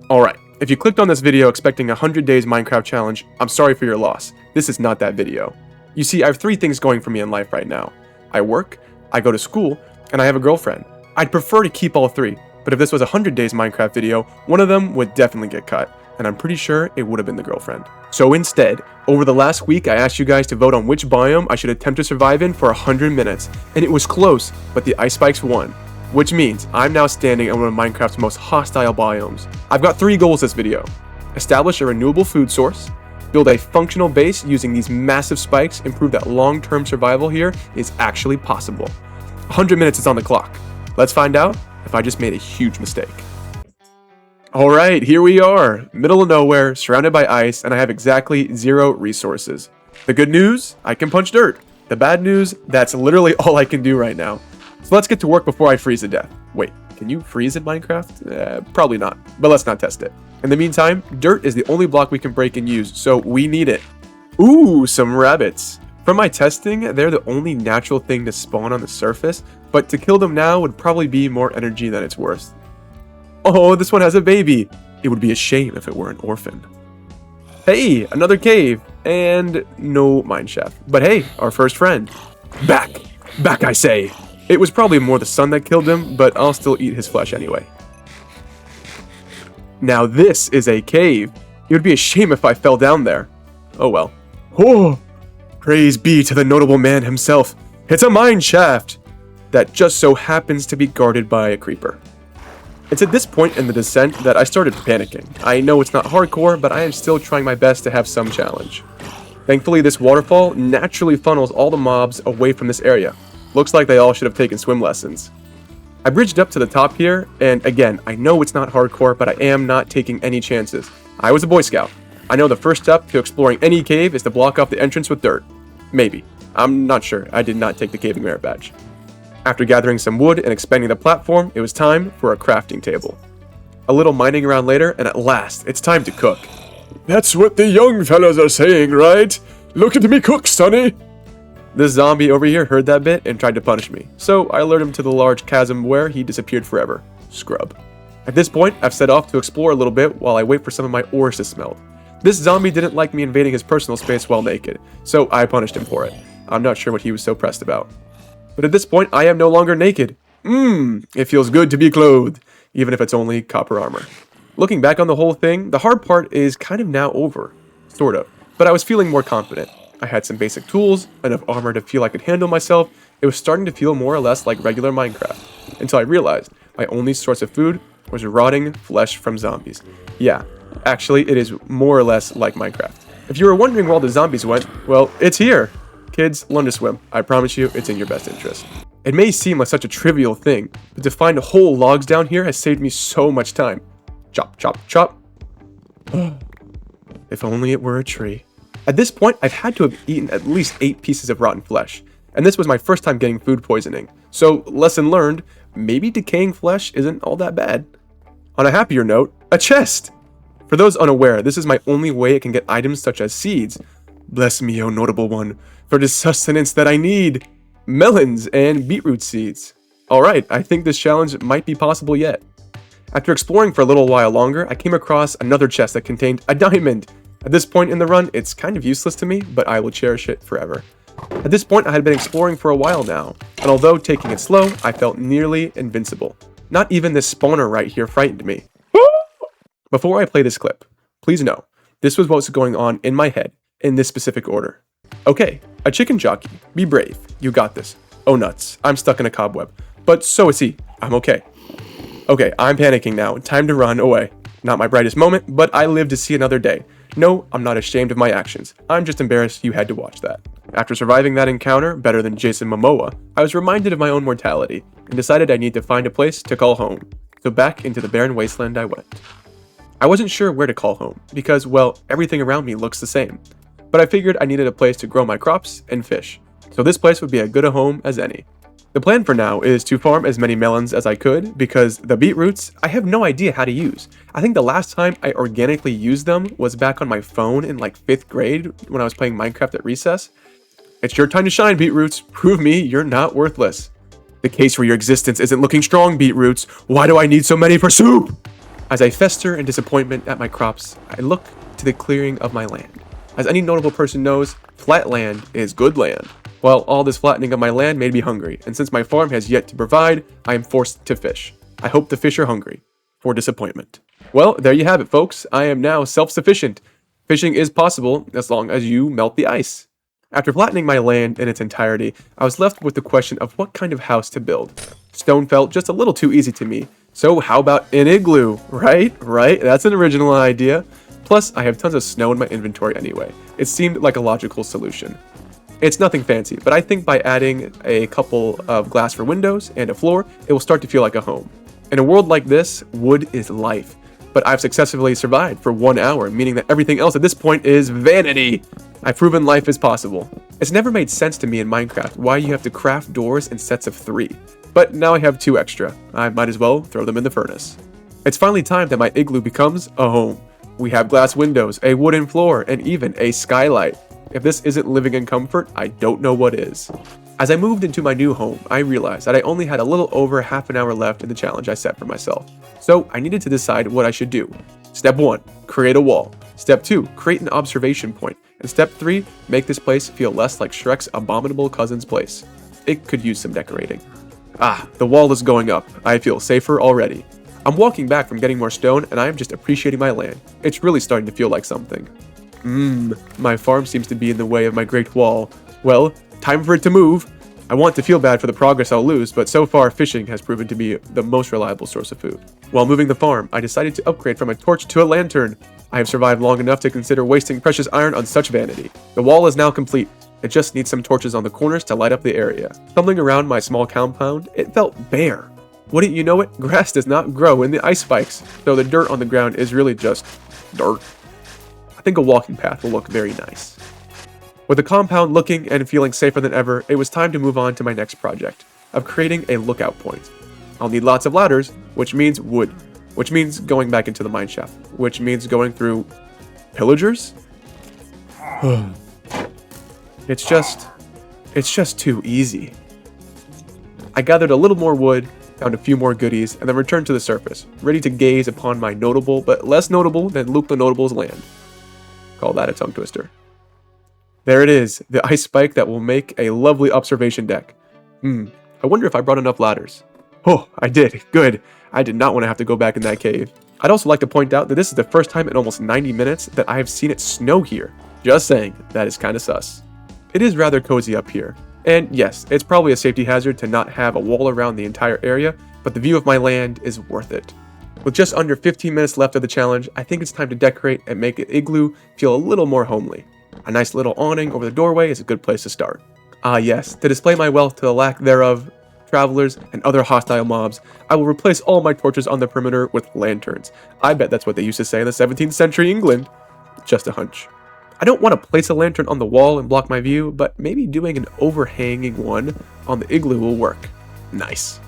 Alright, if you clicked on this video expecting a 100 days Minecraft challenge, I'm sorry for your loss. This is not that video. You see, I have 3 things going for me in life right now. I work, I go to school, and I have a girlfriend. I'd prefer to keep all 3, but if this was a 100 days Minecraft video, one of them would definitely get cut, and I'm pretty sure it would have been the girlfriend. So instead, over the last week I asked you guys to vote on which biome I should attempt to survive in for 100 minutes, and it was close, but the ice spikes won. Which means I'm now standing on one of Minecraft's most hostile biomes. I've got 3 goals this video. Establish a renewable food source, build a functional base using these massive spikes, and prove that long-term survival here is actually possible. 100 minutes is on the clock. Let's find out if I just made a huge mistake. Alright, here we are, middle of nowhere, surrounded by ice, and I have exactly 0 resources. The good news, I can punch dirt. The bad news, that's literally all I can do right now. So let's get to work before I freeze to death. Wait, can you freeze in Minecraft? Probably not, but let's not test it. In the meantime, dirt is the only block we can break and use, so we need it. Ooh, some rabbits. From my testing, they're the only natural thing to spawn on the surface, but to kill them now would probably be more energy than it's worth. Oh, this one has a baby. It would be a shame if it were an orphan. Hey, another cave, and no mineshaft. But hey, our first friend. Back I say. It was probably more the sun that killed him, but I'll still eat his flesh anyway. Now this is a cave. It would be a shame if I fell down there. Oh well. Oh, praise be to the notable man himself. It's a mine shaft that just so happens to be guarded by a creeper. It's at this point in the descent that I started panicking. I know it's not hardcore, but I am still trying my best to have some challenge. Thankfully, this waterfall naturally funnels all the mobs away from this area. Looks like they all should have taken swim lessons. I bridged up to the top here, and again, I know it's not hardcore, but I am not taking any chances. I was a Boy Scout. I know the first step to exploring any cave is to block off the entrance with dirt. Maybe. I'm not sure. I did not take the caving merit badge. After gathering some wood and expanding the platform, it was time for a crafting table. A little mining around later, and at last, it's time to cook. That's what the young fellas are saying, right? Look at me cook, sonny! This zombie over here heard that bit and tried to punish me, so I lured him to the large chasm where he disappeared forever. Scrub. At this point, I've set off to explore a little bit while I wait for some of my ores to smelt. This zombie didn't like me invading his personal space while naked, so I punished him for it. I'm not sure what he was so pressed about. But at this point, I am no longer naked. It feels good to be clothed, even if it's only copper armor. Looking back on the whole thing, the hard part is kind of now over. Sort of. But I was feeling more confident. I had some basic tools, enough armor to feel I could handle myself. It was starting to feel more or less like regular Minecraft, until I realized my only source of food was rotting flesh from zombies. Yeah, actually it is more or less like Minecraft. If you were wondering where all the zombies went, well, it's here. Kids, learn to swim. I promise you, it's in your best interest. It may seem like such a trivial thing, but to find whole logs down here has saved me so much time. Chop, chop, chop. If only it were a tree. At this point, I've had to have eaten at least 8 pieces of rotten flesh, and this was my first time getting food poisoning. So, lesson learned, maybe decaying flesh isn't all that bad. On a happier note, a chest! For those unaware, this is my only way I can get items such as seeds. Bless me, O notable one, for the sustenance that I need. Melons and beetroot seeds. Alright, I think this challenge might be possible yet. After exploring for a little while longer, I came across another chest that contained a diamond. At this point in the run, it's kind of useless to me, but I will cherish it forever. At this point, I had been exploring for a while now, and although taking it slow, I felt nearly invincible. Not even this spawner right here frightened me. Before I play this clip, please know, this was what was going on in my head, in this specific order. Okay, a chicken jockey, be brave, you got this. Oh nuts, I'm stuck in a cobweb. But so is he, I'm okay. Okay, I'm panicking now, time to run away. Not my brightest moment, but I live to see another day. No, I'm not ashamed of my actions. I'm just embarrassed you had to watch that. After surviving that encounter better than Jason Momoa, I was reminded of my own mortality, and decided I need to find a place to call home. So back into the barren wasteland I went. I wasn't sure where to call home, because, well, everything around me looks the same. But I figured I needed a place to grow my crops and fish, so this place would be as good a home as any. The plan for now is to farm as many melons as I could, because the beetroots, I have no idea how to use. I think the last time I organically used them was back on my phone in like 5th grade when I was playing Minecraft at recess. It's your time to shine, beetroots. Prove me you're not worthless. The case for your existence isn't looking strong, beetroots. Why do I need so many for soup? As I fester in disappointment at my crops, I look to the clearing of my land. As any notable person knows, flat land is good land. Well, all this flattening of my land made me hungry, and since my farm has yet to provide, I am forced to fish. I hope the fish are hungry. For disappointment. Well, there you have it, folks. I am now self-sufficient. Fishing is possible as long as you melt the ice. After flattening my land in its entirety, I was left with the question of what kind of house to build. Stone felt just a little too easy to me, so how about an igloo? Right, that's an original idea. Plus, I have tons of snow in my inventory anyway. It seemed like a logical solution. It's nothing fancy, but I think by adding a couple of glass for windows and a floor, it will start to feel like a home. In a world like this, wood is life. But I've successfully survived for 1 hour, meaning that everything else at this point is vanity. I've proven life is possible. It's never made sense to me in Minecraft why you have to craft doors in sets of 3. But now I have 2 extra. I might as well throw them in the furnace. It's finally time that my igloo becomes a home. We have glass windows, a wooden floor, and even a skylight. If this isn't living in comfort, I don't know what is. As I moved into my new home, I realized that I only had a little over half an hour left in the challenge I set for myself. So I needed to decide what I should do. Step 1, create a wall. Step 2, create an observation point. And step 3, make this place feel less like Shrek's abominable cousin's place. It could use some decorating. The wall is going up. I feel safer already. I'm walking back from getting more stone and I am just appreciating my land. It's really starting to feel like something. My farm seems to be in the way of my great wall. Well, time for it to move. I want to feel bad for the progress I'll lose, but so far fishing has proven to be the most reliable source of food. While moving the farm, I decided to upgrade from a torch to a lantern. I have survived long enough to consider wasting precious iron on such vanity. The wall is now complete. It just needs some torches on the corners to light up the area. Stumbling around my small compound, it felt bare. Wouldn't you know it, grass does not grow in the ice spikes, so the dirt on the ground is really just dirt. I think a walking path will look very nice. With the compound looking and feeling safer than ever, it was time to move on to my next project, of creating a lookout point. I'll need lots of ladders, which means wood, which means going back into the mineshaft, which means going through pillagers? It's just too easy. I gathered a little more wood, found a few more goodies, and then returned to the surface, ready to gaze upon my notable but less notable than Luke the Notable's land. Call that a tongue twister. There it is, the ice spike that will make a lovely observation deck. I wonder if I brought enough ladders. Oh, I did. Good. I did not want to have to go back in that cave. I'd also like to point out that this is the first time in almost 90 minutes that I have seen it snow here. Just saying, that is kinda sus. It is rather cozy up here. And yes, it's probably a safety hazard to not have a wall around the entire area, but the view of my land is worth it. With just under 15 minutes left of the challenge, I think it's time to decorate and make an igloo feel a little more homely. A nice little awning over the doorway is a good place to start. Yes, to display my wealth to the lack thereof, travelers, and other hostile mobs, I will replace all my torches on the perimeter with lanterns. I bet that's what they used to say in the 17th century England. Just a hunch. I don't want to place a lantern on the wall and block my view, but maybe doing an overhanging one on the igloo will work. Nice.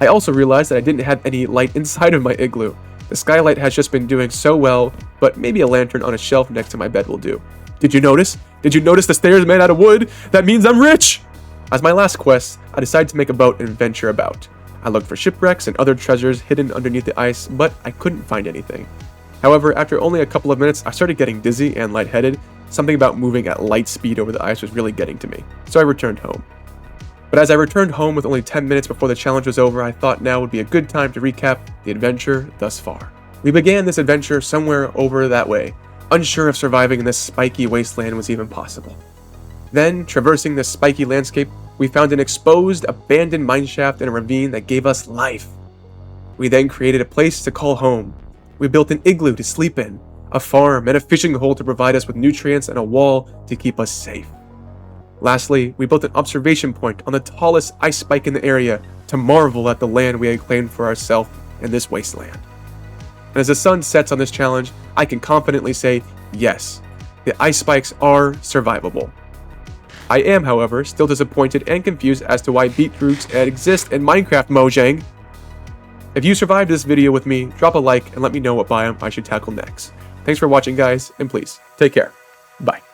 I also realized that I didn't have any light inside of my igloo. The skylight has just been doing so well, but maybe a lantern on a shelf next to my bed will do. Did you notice? Did you notice the stairs made out of wood? That means I'm rich! As my last quest, I decided to make a boat and venture about. I looked for shipwrecks and other treasures hidden underneath the ice, but I couldn't find anything. However, after only a couple of minutes, I started getting dizzy and lightheaded. Something about moving at light speed over the ice was really getting to me, so I returned home. But as I returned home with only 10 minutes before the challenge was over, I thought now would be a good time to recap the adventure thus far. We began this adventure somewhere over that way, unsure if surviving in this spiky wasteland was even possible. Then, traversing this spiky landscape, we found an exposed, abandoned mineshaft in a ravine that gave us life. We then created a place to call home. We built an igloo to sleep in, a farm and a fishing hole to provide us with nutrients, and a wall to keep us safe. Lastly, we built an observation point on the tallest ice spike in the area to marvel at the land we had claimed for ourselves in this wasteland. And as the sun sets on this challenge, I can confidently say, yes, the ice spikes are survivable. I am, however, still disappointed and confused as to why beetroots exist in Minecraft, Mojang. If you survived this video with me, drop a like and let me know what biome I should tackle next. Thanks for watching, guys, and please, take care. Bye.